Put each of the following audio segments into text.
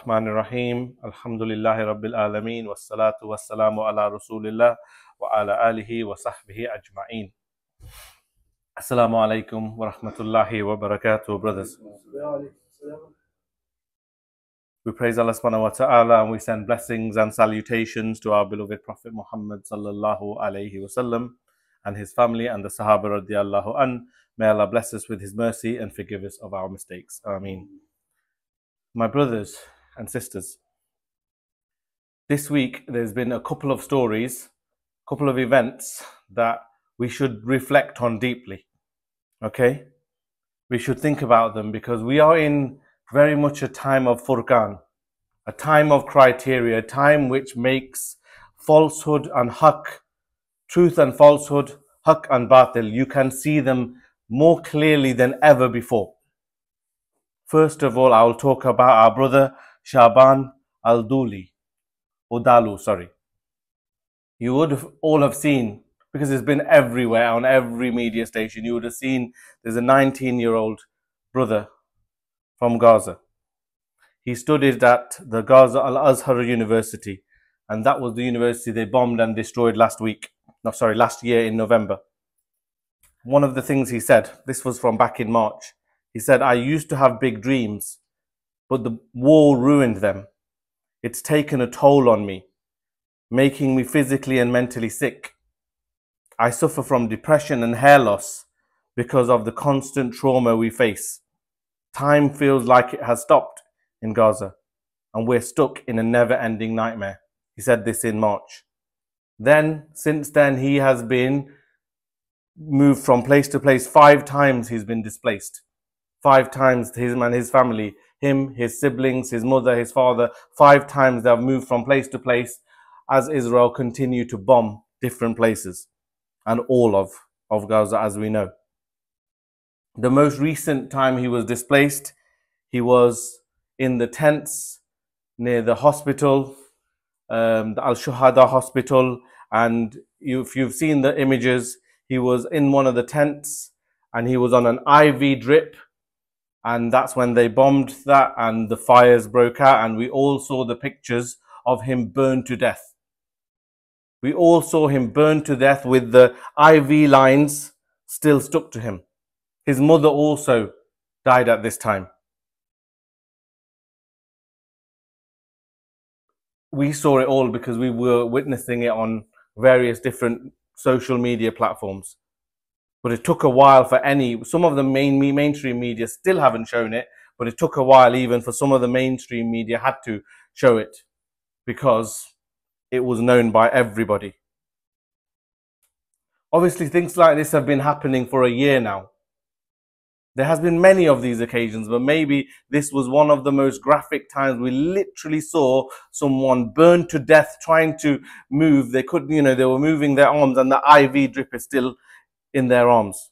Rahman Rahim. Alhamdulillahi Rabbil Alameen. Wassalatu wassalamu ala Rasulillah wa ala alihi wa sahbihi ajma'een. Assalamu alaikum wa rahmatullahi wa barakatuh, brothers. We praise Allah subhanahu wa ta'ala and we send blessings and salutations to our beloved Prophet Muhammad sallallahu alayhi wasallam and his family and the Sahaba radiallahu an. May Allah bless us with his mercy and forgive us of our mistakes. Ameen. My brothers and sisters, this week there's been a couple of stories, a couple of events that we should reflect on deeply. Okay? We should think about them because we are in very much a time of furqan, a time of criteria, a time which makes falsehood and haqq, truth and falsehood, haqq and batil, you can see them more clearly than ever before. First of all, I will talk about our brother Shaban alOddu, sorry. You would all have seen, because it's been everywhere on every media station, you would have seen there's a 19-year-old brother from Gaza. He studied at the Gaza Al-Azhar University, and that was the university they bombed and destroyed last year in November. One of the things he said, this was from back in March, he said, I used to have big dreams, but the war ruined them. It's taken a toll on me, making me physically and mentally sick. I suffer from depression and hair loss because of the constant trauma we face. Time feels like it has stopped in Gaza, and we're stuck in a never-ending nightmare. He said this in March. Since then, he has been moved from place to place. 5 times he's been displaced. 5 times him and his family, him, his siblings, his mother, his father, 5 times they have moved from place to place as Israel continued to bomb different places and all of Gaza, as we know. The most recent time he was displaced, he was in the tents near the hospital, the Al-Shuhada hospital, and if you've seen the images, he was in one of the tents and he was on an IV drip, and that's when they bombed that and the fires broke out, and we all saw the pictures of him burned to death. We all saw him burned to death with the IV lines still stuck to him. His mother also died at this time. We saw it all because we were witnessing it on various different social media platforms. But it took a while for some of the mainstream media still haven't shown it, but it took a while even for some of the mainstream media had to show it because it was known by everybody. Obviously, things like this have been happening for a year now. There has been many of these occasions, but maybe this was one of the most graphic times. We literally saw someone burned to death trying to move. They couldn't, they were moving their arms and the IV drip is still in their arms.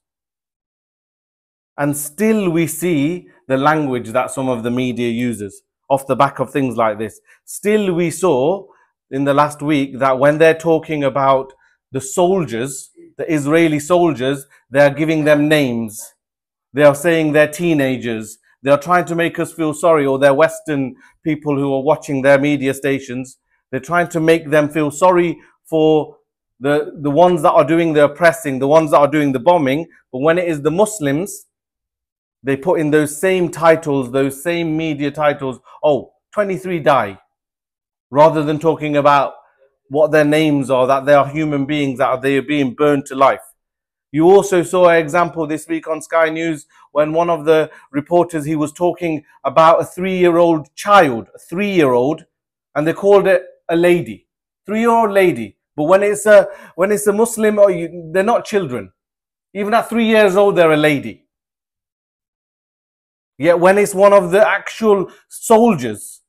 And still we see the language that some of the media uses off the back of things like this. Still we saw in the last week that when they're talking about the soldiers, the Israeli soldiers, they're giving them names. They are saying they're teenagers. They are trying to make us feel sorry, or they're Western people who are watching their media stations. They're trying to make them feel sorry for the ones that are doing the oppressing, the ones that are doing the bombing. But when it is the Muslims, they put in those same titles, those same media titles. Oh, 23 die. Rather than talking about what their names are, that they are human beings, that they are being burned to life. You also saw an example this week on Sky News when one of the reporters, he was talking about a 3-year-old child, a 3-year-old, and they called it a lady, 3-year-old lady. But when it's a Muslim, they're not children. Even at 3 years old, they're a lady. Yet when it's one of the actual soldiers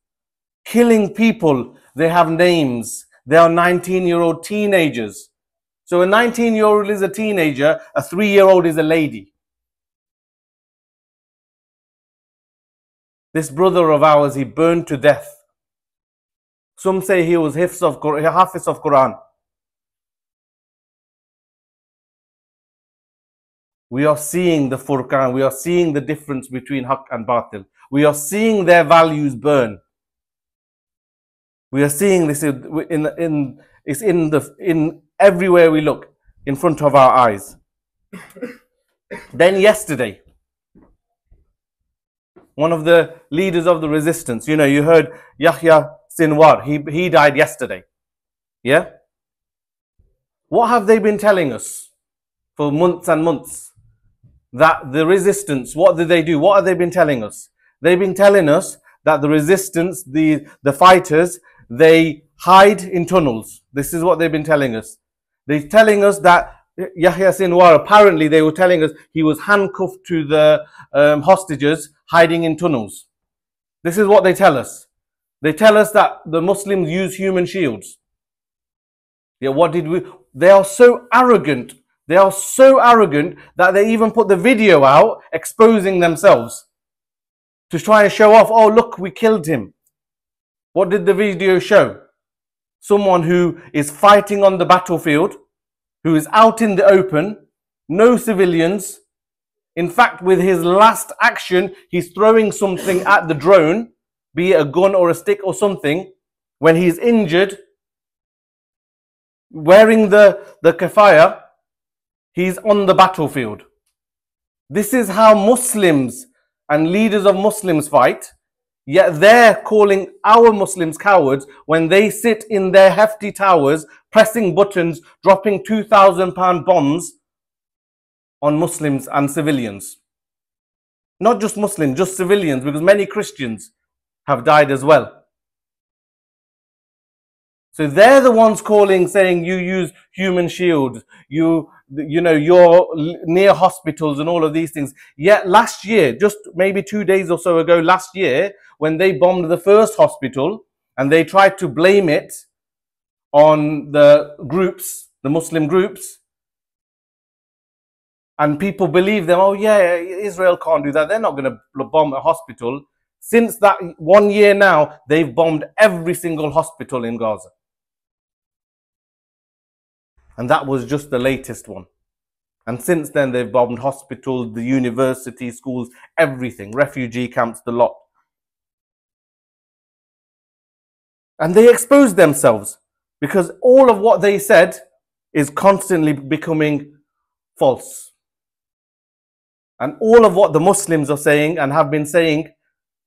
killing people, they have names. They are 19-year-old teenagers. So a 19-year-old is a teenager, a 3-year-old is a lady. This brother of ours, he burned to death. Some say he was Hafiz of Quran. We are seeing the furqan, we are seeing the difference between haqq and batil. We are seeing their values burn. We are seeing this in everywhere we look, in front of our eyes. Then yesterday, one of the leaders of the resistance, you heard Yahya Sinwar, he died yesterday. Yeah? What have they been telling us for months and months? That the resistance, what did they do? What have they been telling us? They've been telling us that the resistance, the fighters, they hide in tunnels. This is what they've been telling us. They're telling us that Yahya Sinwar, apparently they were telling us he was handcuffed to the hostages hiding in tunnels. This is what they tell us. They tell us that the Muslims use human shields. Yeah, what did we? They are so arrogant. They are so arrogant that they even put the video out exposing themselves to try and show off, oh, look, we killed him. What did the video show? Someone who is fighting on the battlefield, who is out in the open, no civilians. In fact, with his last action, he's throwing something at the drone, be it a gun or a stick or something. When he's injured, wearing the kafaya, he's on the battlefield. This is how Muslims and leaders of Muslims fight, yet they're calling our Muslims cowards when they sit in their hefty towers, pressing buttons, dropping £2,000 bombs on Muslims and civilians. Not just Muslims, just civilians, because many Christians have died as well. So they're the ones calling, saying you use human shields, you're near hospitals and all of these things. Yet last year, just maybe 2 days or so ago, last year, when they bombed the first hospital and they tried to blame it on the groups, the Muslim groups, and people believe them, oh yeah, Israel can't do that, they're not going to bomb a hospital. Since that 1 year now, they've bombed every single hospital in Gaza. And that was just the latest one. And since then, they've bombed hospitals, the university, schools, everything, refugee camps, the lot. And they exposed themselves because all of what they said is constantly becoming false. And all of what the Muslims are saying and have been saying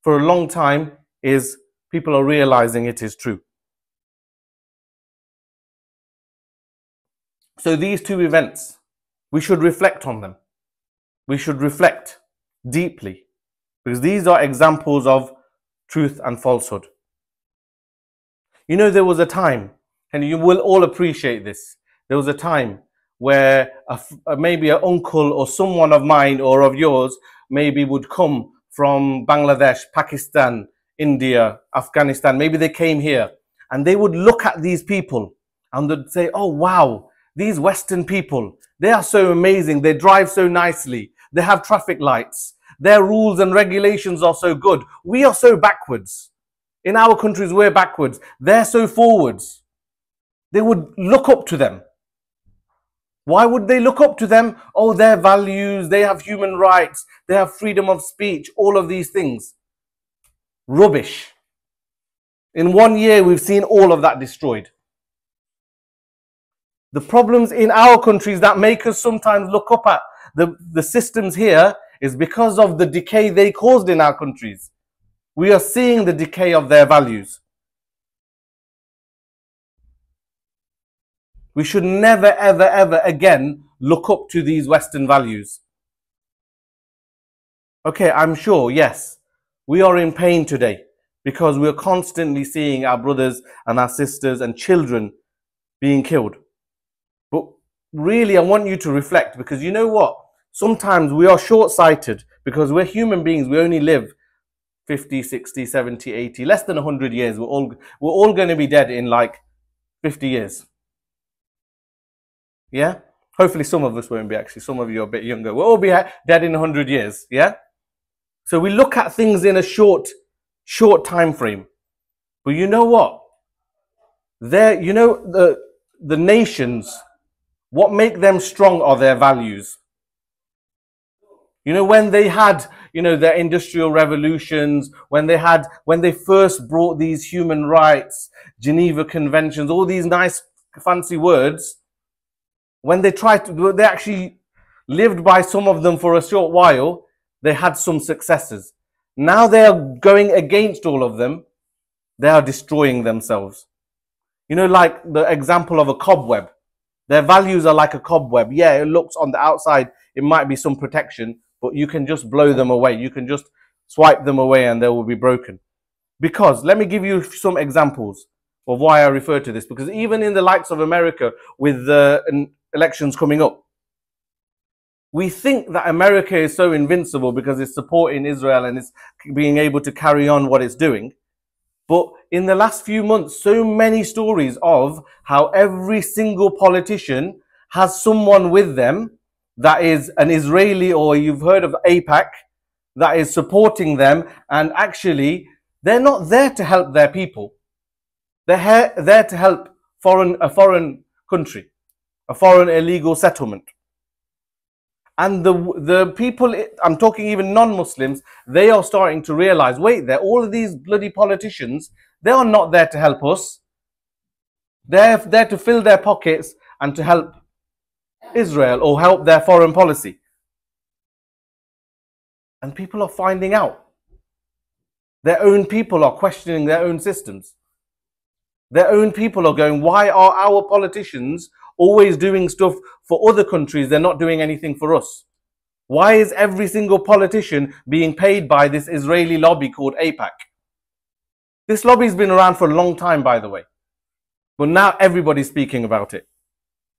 for a long time is people are realizing it is true. So these two events, we should reflect on them. We should reflect deeply because these are examples of truth and falsehood. You know, there was a time, and you will all appreciate this, there was a time where maybe an uncle or someone of mine or of yours maybe would come from Bangladesh, Pakistan, India, Afghanistan. Maybe they came here and they would look at these people and they'd say, oh wow, these Western people, they are so amazing. They drive so nicely. They have traffic lights. Their rules and regulations are so good. We are so backwards. In our countries, we're backwards. They're so forwards. They would look up to them. Why would they look up to them? Oh, their values, they have human rights, they have freedom of speech, all of these things. Rubbish. In 1 year, we've seen all of that destroyed. The problems in our countries that make us sometimes look up at the systems here is because of the decay they caused in our countries. We are seeing the decay of their values. We should never, ever, ever again look up to these Western values. Okay, I'm sure, yes, we are in pain today because we're constantly seeing our brothers and our sisters and children being killed. But really, I want you to reflect because you know what? Sometimes we are short-sighted because we're human beings. We only live 50, 60, 70, 80, less than 100 years. We're all going to be dead in like 50 years. Yeah? Hopefully some of us won't be actually. Some of you are a bit younger. We'll all be dead in 100 years. Yeah? So we look at things in a short time frame. But you know what? The nations, what make them strong are their values. You know, when they had, you know, their industrial revolutions, when they first brought these human rights, Geneva Conventions, all these nice fancy words, when they they actually lived by some of them for a short while, they had some successes. Now they are going against all of them. They are destroying themselves. You know, like the example of a cobweb. Their values are like a cobweb. Yeah, it looks on the outside, it might be some protection, but you can just blow them away. You can just swipe them away and they will be broken. Because, let me give you some examples of why I refer to this. Because even in the likes of America, with the elections coming up, we think that America is so invincible because it's supporting Israel and it's being able to carry on what it's doing. But in the last few months, so many stories of how every single politician has someone with them that is an Israeli, or you've heard of APAC, that is supporting them. And actually, they're not there to help their people. They're there to help a foreign country, a foreign illegal settlement. And the people, I'm talking even non-Muslims, they are starting to realize, wait, they're all of these bloody politicians, they are not there to help us. They're there to fill their pockets and to help Israel or help their foreign policy. And people are finding out. Their own people are questioning their own systems. Their own people are going, why are our politicians always doing stuff for other countries? They're not doing anything for us. Why is every single politician being paid by this Israeli lobby called APAC? This lobby's been around for a long time, by the way. But now everybody's speaking about it.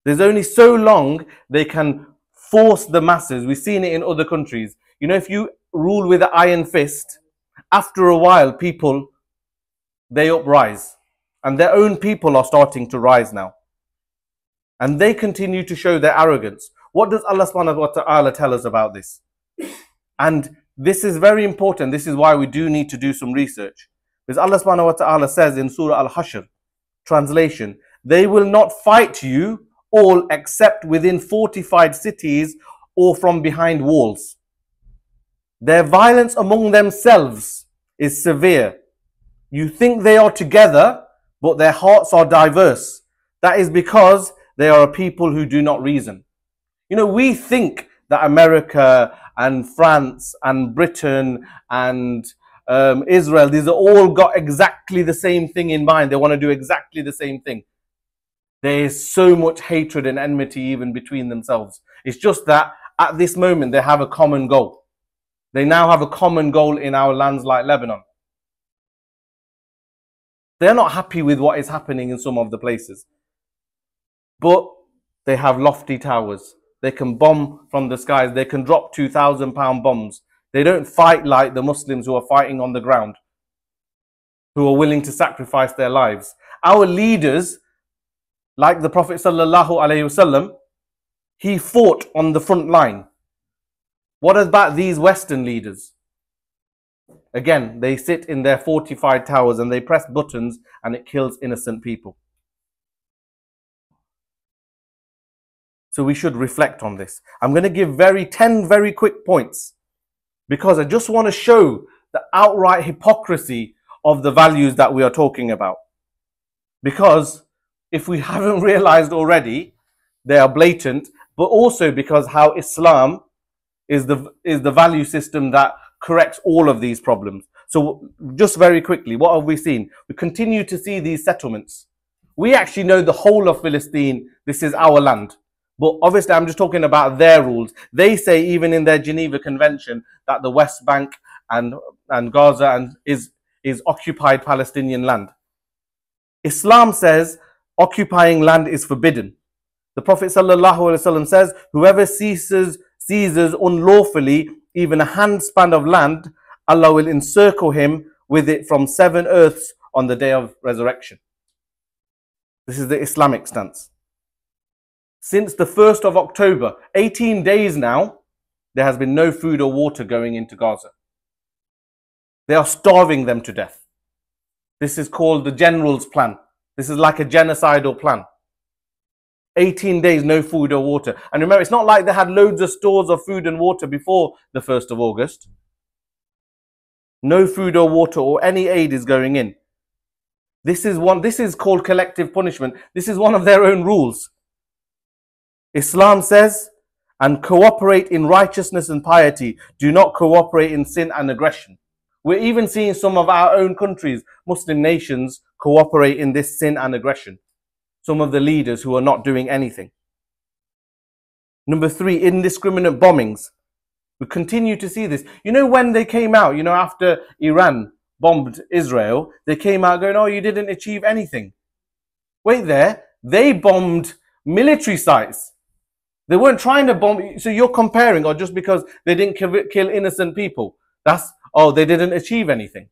There's only so long they can force the masses. We've seen it in other countries. You know, if you rule with an iron fist, after a while, people, they uprise. And their own people are starting to rise now. And they continue to show their arrogance. What does Allah subhanahu wa ta'ala tell us about this? And this is very important. This is why we do need to do some research. Because Allah subhanahu wa ta'ala says in Surah Al-Hashr, translation, they will not fight you all except within fortified cities or from behind walls. Their violence among themselves is severe. You think they are together, but their hearts are diverse. That is because they are a people who do not reason. You know, we think that America and France and Britain and Israel, these are all got exactly the same thing in mind. They want to do exactly the same thing. There is so much hatred and enmity even between themselves. It's just that at this moment they have a common goal. They now have a common goal in our lands like Lebanon. They're not happy with what is happening in some of the places. But they have lofty towers. They can bomb from the skies. They can drop 2,000-pound bombs. They don't fight like the Muslims who are fighting on the ground, who are willing to sacrifice their lives. Our leaders, like the Prophet sallallahu alaihi wasallam, he fought on the front line. What about these Western leaders? Again, they sit in their fortified towers and they press buttons and it kills innocent people. So we should reflect on this. I'm going to give 10 very quick points because I just want to show the outright hypocrisy of the values that we are talking about. Because if we haven't realized already, they are blatant, but also because how Islam is the value system that corrects all of these problems. So just very quickly, what have we seen? We continue to see these settlements. We actually know the whole of Palestine, this is our land. But obviously I'm just talking about their rules. They say even in their Geneva Convention that the West Bank and Gaza is occupied Palestinian land. Islam says occupying land is forbidden. The Prophet ﷺ says, whoever seizes unlawfully even a handspan of land, Allah will encircle him with it from 7 earths on the day of resurrection. This is the Islamic stance. Since the 1st of October, 18 days now, there has been no food or water going into Gaza. They are starving them to death. This is called the general's plan. This is like a genocidal plan. 18 days, no food or water. And remember, it's not like they had loads of stores of food and water before the 1st of August. No food or water or any aid is going in. This is called collective punishment. This is one of their own rules. Islam says, and cooperate in righteousness and piety. Do not cooperate in sin and aggression. We're even seeing some of our own countries, Muslim nations, cooperate in this sin and aggression. Some of the leaders who are not doing anything. Number 3, indiscriminate bombings. We continue to see this. You know, when they came out, you know, after Iran bombed Israel, they came out going, oh, you didn't achieve anything. Wait there, they bombed military sites. They weren't trying to bomb. So you're comparing, or just because they didn't kill innocent people, that's, oh, they didn't achieve anything.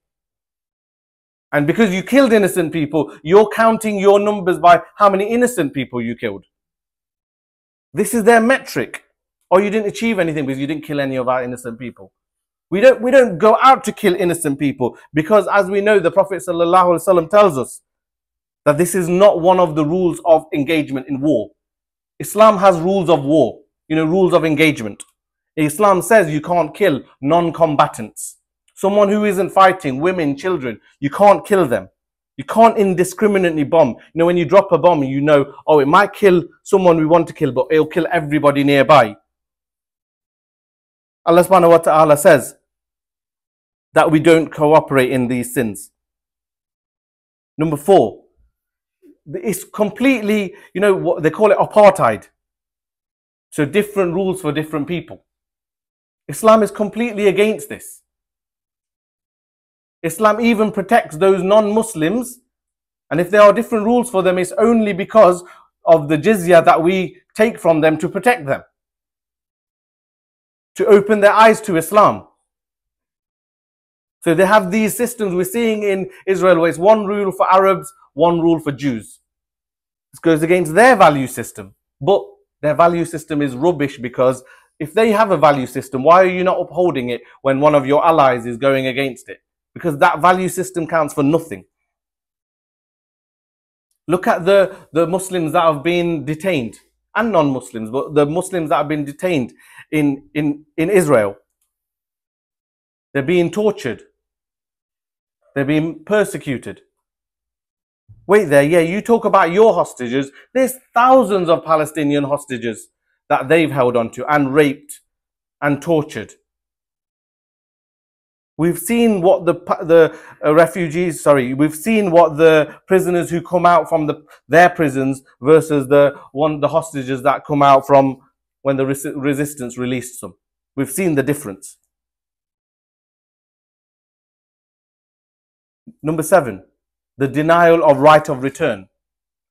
And because you killed innocent people, you're counting your numbers by how many innocent people you killed. This is their metric. Or you didn't achieve anything because you didn't kill any of our innocent people. We don't go out to kill innocent people, because as we know, the Prophet ﷺ tells us that this is not one of the rules of engagement in war. Islam has rules of war, you know, rules of engagement. Islam says you can't kill non-combatants. Someone who isn't fighting, women, children, you can't kill them. You can't indiscriminately bomb. You know, when you drop a bomb, you know, oh, it might kill someone we want to kill, but it'll kill everybody nearby. Allah subhanahu wa ta'ala says that we don't cooperate in these sins. Number 4, it's completely, you know, what they call it, apartheid. So different rules for different people. Islam is completely against this. Islam even protects those non-Muslims, and if there are different rules for them, it's only because of the jizya that we take from them to protect them, to open their eyes to Islam. So they have these systems we're seeing in Israel, where it's one rule for Arabs, one rule for Jews. This goes against their value system, but their value system is rubbish, because if they have a value system, why are you not upholding it when one of your allies is going against it? Because that value system counts for nothing. Look at the Muslims that have been detained, and non-Muslims, but the Muslims that have been detained in Israel. They're being tortured. They're being persecuted. Wait there, yeah, you talk about your hostages. There's thousands of Palestinian hostages that they've held onto and raped and tortured. We've seen what the refugees, we've seen what the prisoners who come out from their prisons versus the hostages that come out from when the resistance released them. We've seen the difference. Number 7, the denial of right of return.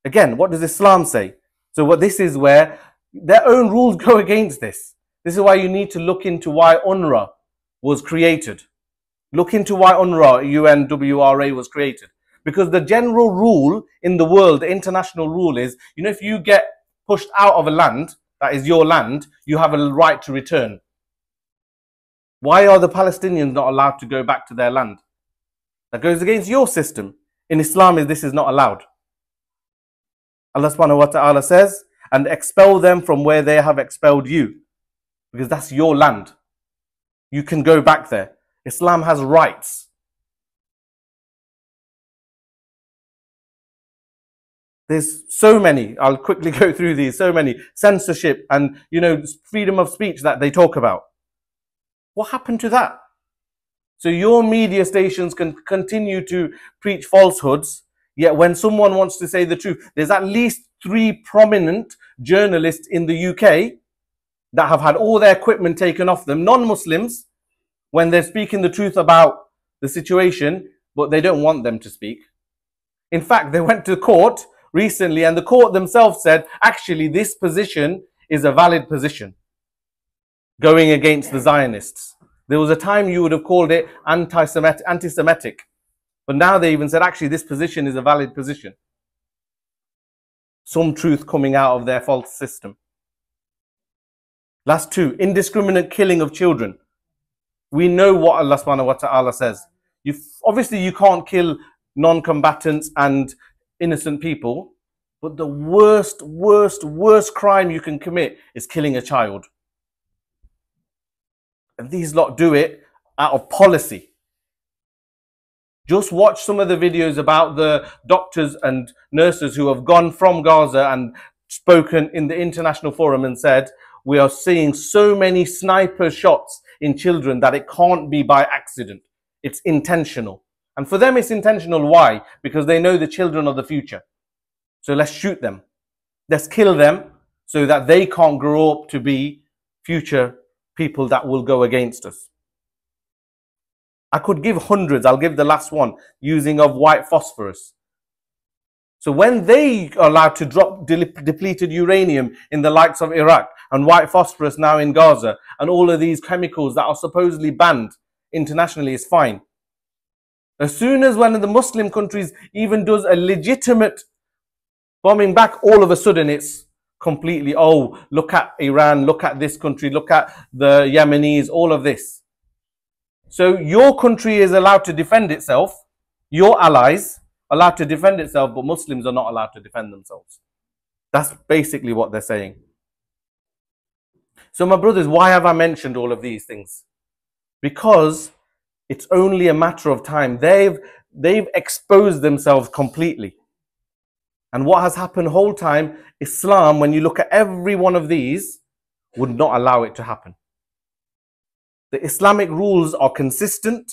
Again, what does Islam say? So what this is where their own rules go against this. This is why you need to look into why UNRWA was created. Look into why UNRWA, UNWRA, was created. Because the general rule in the world, the international rule is, you know, if you get pushed out of a land, that is your land, you have a right to return. Why are the Palestinians not allowed to go back to their land? That goes against your system. In Islam, this is not allowed. Allah subhanahu wa ta'ala says, and expel them from where they have expelled you. Because that's your land. You can go back there. Islam has rights. There's so many, I'll quickly go through these, so many. Censorship and, you know, freedom of speech that they talk about. What happened to that? So your media stations can continue to preach falsehoods, yet when someone wants to say the truth, there's at least 3 prominent journalists in the UK that have had all their equipment taken off them, non-Muslims, when they're speaking the truth about the situation, but they don't want them to speak. In fact, they went to court recently, and the court themselves said, actually, this position is a valid position, going against the Zionists. There was a time you would have called it anti-Semitic, but now they even said, actually, this position is a valid position. Some truth coming out of their false system. Last 2, indiscriminate killing of children. We know what Allah subhanahu wa ta'ala says. Obviously, you can't kill non-combatants and innocent people, But the worst crime you can commit is killing a child. And these lot do it out of policy. Just watch some of the videos about the doctors and nurses who have gone from Gaza and spoken in the international forum and said, we are seeing so many sniper shots in children that it can't be by accident. It's intentional. And for them, it's intentional. Why? Because they know the children are the future. So let's shoot them. Let's kill them so that they can't grow up to be future people that will go against us. I could give hundreds. I'll give the last one, using of white phosphorus. So when they are allowed to drop depleted uranium in the likes of Iraq and white phosphorus now in Gaza and all of these chemicals that are supposedly banned internationally is fine. As soon as one of the Muslim countries even does a legitimate bombing back, all of a sudden it's completely, oh, look at Iran, look at this country, look at the Yemenis, all of this. So your country is allowed to defend itself, your allies are allowed to defend itself, but Muslims are not allowed to defend themselves. That's basically what they're saying. So my brothers, why have I mentioned all of these things? Because it's only a matter of time. They've exposed themselves completely. And what has happened the whole time, Islam, when you look at every one of these, would not allow it to happen. The Islamic rules are consistent.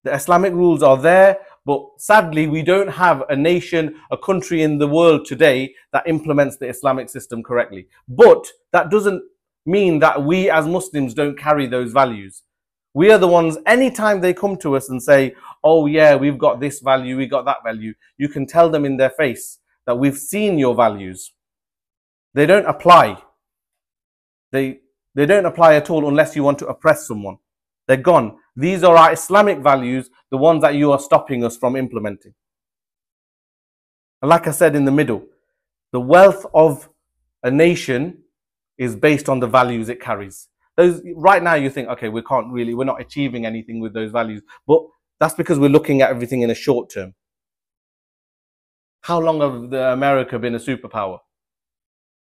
The Islamic rules are there. But sadly, we don't have a nation, a country in the world today that implements the Islamic system correctly. But that doesn't mean that we as Muslims don't carry those values. We are the ones, anytime they come to us and say, oh yeah, we've got this value, we got that value, you can tell them in their face that we've seen your values. They don't apply. They don't apply at all unless you want to oppress someone. They're gone. These are our Islamic values, the ones that you are stopping us from implementing. And like I said in the middle, the wealth of a nation is based on the values it carries. Those, right now you think, okay, we're not achieving anything with those values. But that's because we're looking at everything in a short term. How long have America been a superpower?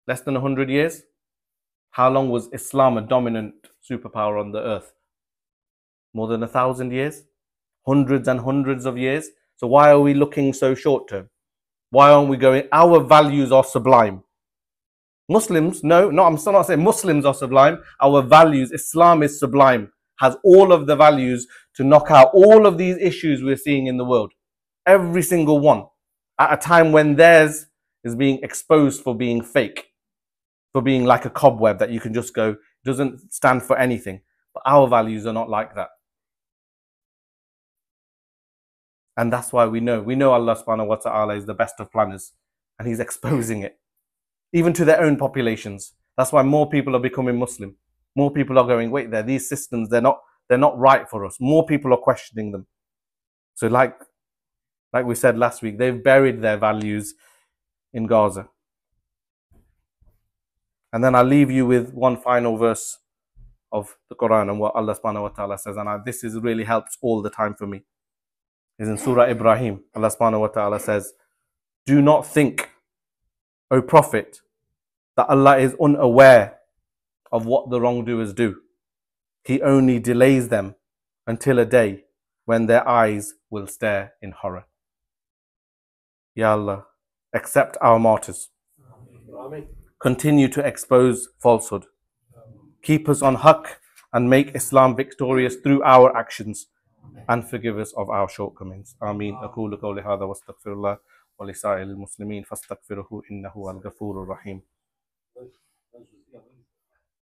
Less than 100 years? How long was Islam a dominant superpower on the earth? More than 1,000 years? Hundreds and hundreds of years? So why are we looking so short term? Why aren't we going, our values are sublime? Muslims, I'm still not saying Muslims are sublime. Our values, Islam is sublime, has all of the values to knock out all of these issues we're seeing in the world. Every single one. At a time when theirs is being exposed for being fake, for being like a cobweb that you can just go, doesn't stand for anything. But our values are not like that. And that's why we know Allah subhanahu wa ta'ala is the best of planners, and He's exposing it. Even to their own populations. That's why more people are becoming Muslim. More people are going, wait, these systems, they're not right for us. More people are questioning them. So like we said last week, they've buried their values in Gaza. And then I'll leave you with one final verse of the Quran and what Allah subhanahu wa ta'ala says. And this is really helps all the time for me. Is in Surah Ibrahim. Allah subhanahu wa ta'ala says, do not think, O Prophet, that Allah is unaware of what the wrongdoers do. He only delays them until a day when their eyes will stare in horror. Ya Allah, accept our martyrs. Amen. Continue to expose falsehood. Keep us on haqq and make Islam victorious through our actions, and forgive us of our shortcomings. Ameen. أقول قولي هذا واستغفر الله ولسائر المسلمين فاستغفروه إنه الغفور الرحيم.